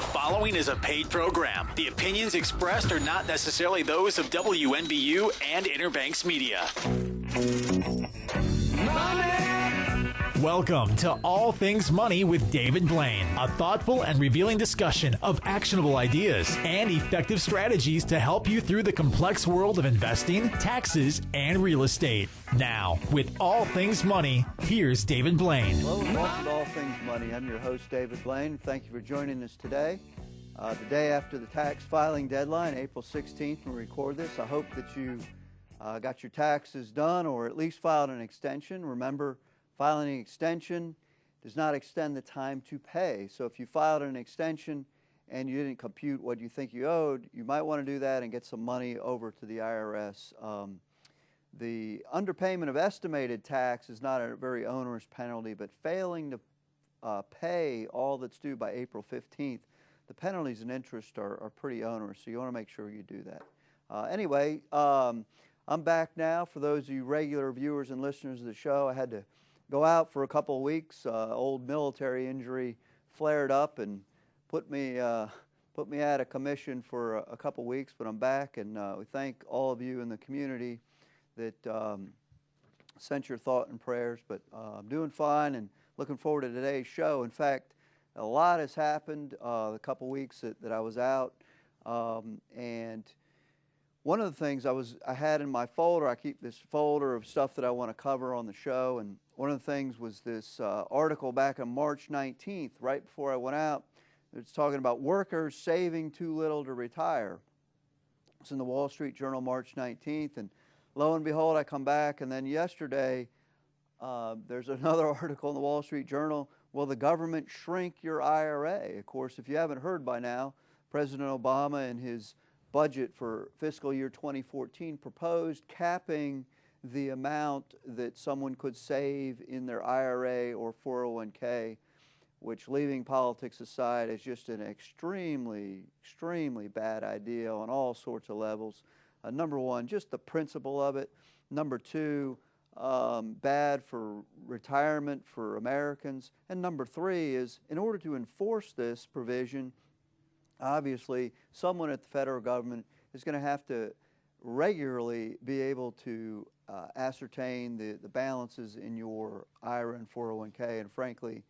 following is a paid program. The opinions expressed are not necessarily those of WNBU and Interbanks Media. Welcome to All Things Money with David Blain, a thoughtful and revealing discussion of actionable ideas and effective strategies to help you through the complex world of investing, taxes, and real estate. Now, with All Things Money, here's David Blain. Hello and welcome to All Things Money. I'm your host, David Blain. Thank you for joining us today. The day after the tax filing deadline, April 16th, when we record this. I hope that you got your taxes done or at least filed an extension. Remember, filing an extension does not extend the time to pay. So if you filed an extension and you didn't compute what you think you owed, you might want to do that and get some money over to the IRS. The underpayment of estimated tax is not a very onerous penalty, but failing to pay all that's due by April 15th, the penalties and interest are pretty onerous, so you want to make sure you do that. Anyway, I'm back now. For those of you regular viewers and listeners of the show, I had to go out for a couple of weeks. Old military injury flared up and put me out of commission for a couple of weeks, but I'm back, and we thank all of you in the community that sent your thought and prayers. But I'm doing fine and looking forward to today's show. In fact, a lot has happened the couple weeks that I was out, and one of the things I had in my folder, I keep this folder of stuff that I want to cover on the show, and one of the things was this article back on March 19th, right before I went out. It's talking about workers saving too little to retire. It's in the Wall Street Journal, March 19th, and lo and behold, I come back, and then yesterday there's another article in the Wall Street Journal. Will the government shrink your IRA? Of course, if you haven't heard by now, President Obama in his budget for fiscal year 2014 proposed capping the amount that someone could save in their IRA or 401k, which, leaving politics aside, is just an extremely, extremely bad idea on all sorts of levels. Number one, just the principle of it. Number two, bad for retirement for Americans. And number three is, in order to enforce this provision, obviously someone at the federal government is going to have to regularly be able to ascertain the balances in your IRA and 401k, and frankly,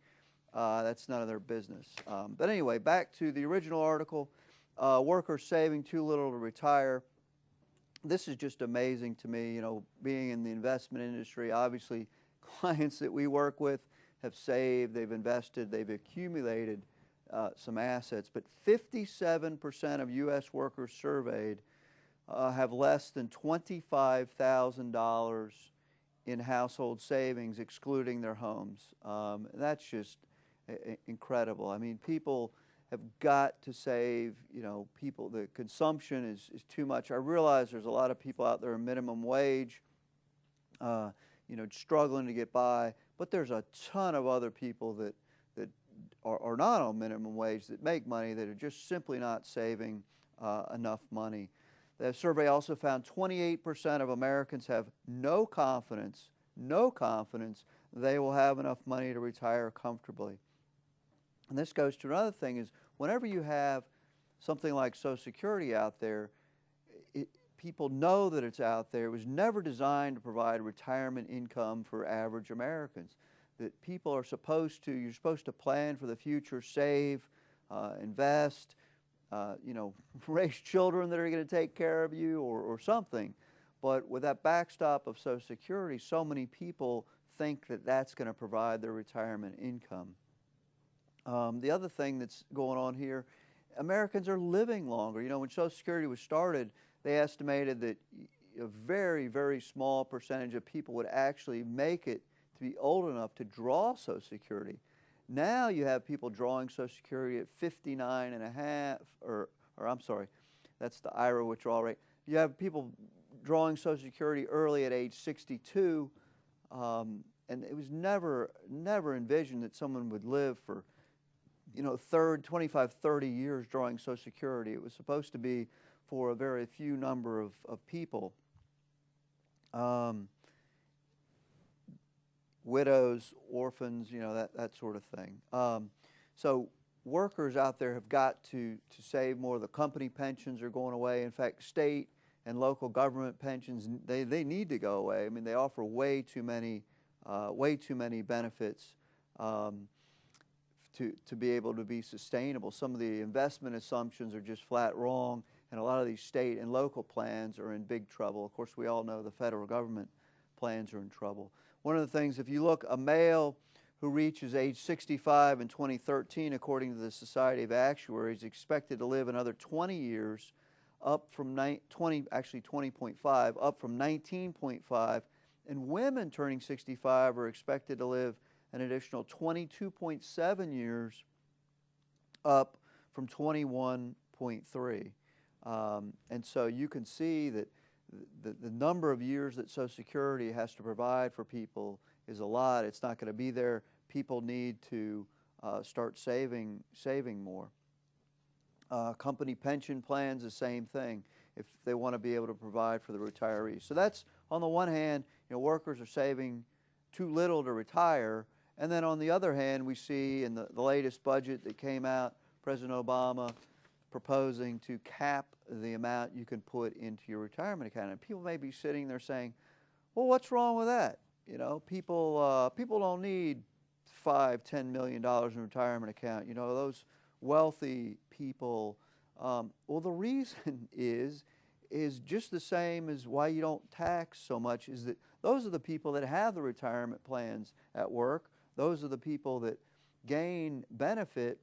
that's none of their business. But anyway, back to the original article, workers saving too little to retire. This is just amazing to me, you know, being in the investment industry. Obviously, clients that we work with have saved, they've invested, they've accumulated some assets, but 57% of U.S. workers surveyed have less than $25,000 in household savings, excluding their homes. That's just incredible. I mean, people have got to save. You know, the consumption is too much. I realize there's a lot of people out there on minimum wage, you know, struggling to get by, but there's a ton of other people that are not on minimum wage that make money that are just simply not saving enough money. The survey also found 28% of Americans have no confidence they will have enough money to retire comfortably. And this goes to another thing is, whenever you have something like Social Security out there, people know that it's out there. It was never designed to provide retirement income for average Americans. That people are you're supposed to plan for the future, save, invest, you know, raise children that are going to take care of you or something. But with that backstop of Social Security, so many people think that that's going to provide their retirement income. The other thing that's going on here, Americans are living longer. You know, when Social Security was started, they estimated that a very, very small percentage of people would actually make it to be old enough to draw Social Security. Now you have people drawing Social Security at 59 and a half, or I'm sorry, that's the IRA withdrawal rate. You have people drawing Social Security early at age 62, and it was never envisioned that someone would live for, you know, 25, 30 years drawing Social Security. It was supposed to be for a very few number of people. Widows, orphans, you know, that sort of thing. So workers out there have got to save more. The company pensions are going away. In fact, state and local government pensions, they need to go away. I mean, they offer way too many benefits to be able to be sustainable. Some of the investment assumptions are just flat wrong, and a lot of these state and local plans are in big trouble. Of course, we all know the federal government plans are in trouble. One of the things, if you look, a male who reaches age 65 in 2013, according to the Society of Actuaries, expected to live another 20 years, up from 20.5, up from 19.5, and women turning 65 are expected to live an additional 22.7 years, up from 21.3. And so you can see that the number of years that Social Security has to provide for people is a lot. It's not going to be there. People need to start saving more. Company pension plans, the same thing, if they want to be able to provide for the retirees. So that's, on the one hand, workers are saving too little to retire, and then on the other hand, we see in the latest budget that came out, President Obama proposing to cap the amount you can put into your retirement account. And people may be sitting there saying, well, what's wrong with that? People don't need $5-10 million in retirement account. Those wealthy people. Well, the reason is just the same as why you don't tax so much, is that those are the people that have the retirement plans at work. Those are the people that gain benefit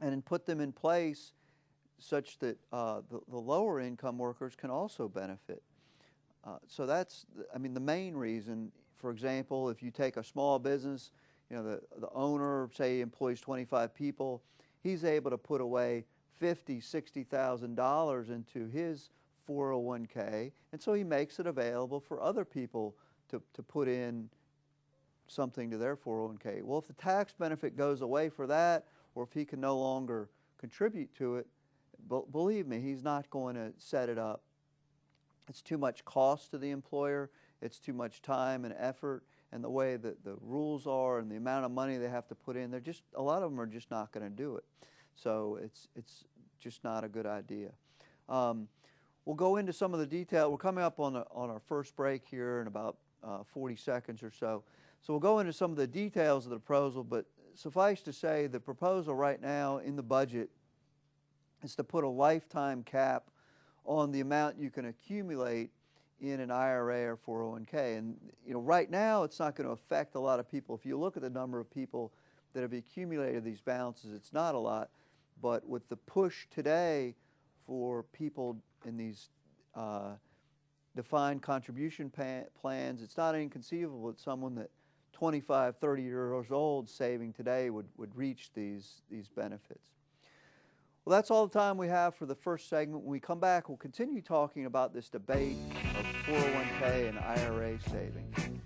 and put them in place such that the lower income workers can also benefit. So that's, the main reason. For example, if you take a small business, the owner, say, employs 25 people, he's able to put away $50,000, $60,000 into his 401k, and so he makes it available for other people to put in something to their 401k. Well, if the tax benefit goes away for that, or if he can no longer contribute to it, believe me, he's not going to set it up. It's too much cost to the employer, it's too much time and effort, and the way that the rules are and the amount of money they have to put in, a lot of them are just not going to do it. So it's just not a good idea. We'll go into some of the detail. We're coming up on our first break here in about 40 seconds or so. So we'll go into some of the details of the proposal, but suffice to say, the proposal right now in the budget is to put a lifetime cap on the amount you can accumulate in an IRA or 401k. And right now it's not going to affect a lot of people. If you look at the number of people that have accumulated these balances, it's not a lot. But with the push today for people in these defined contribution plans, it's not inconceivable that someone that 25, 30 years old saving today would reach these benefits. Well, that's all the time we have for the first segment. When we come back, we'll continue talking about this debate of 401k and IRA savings.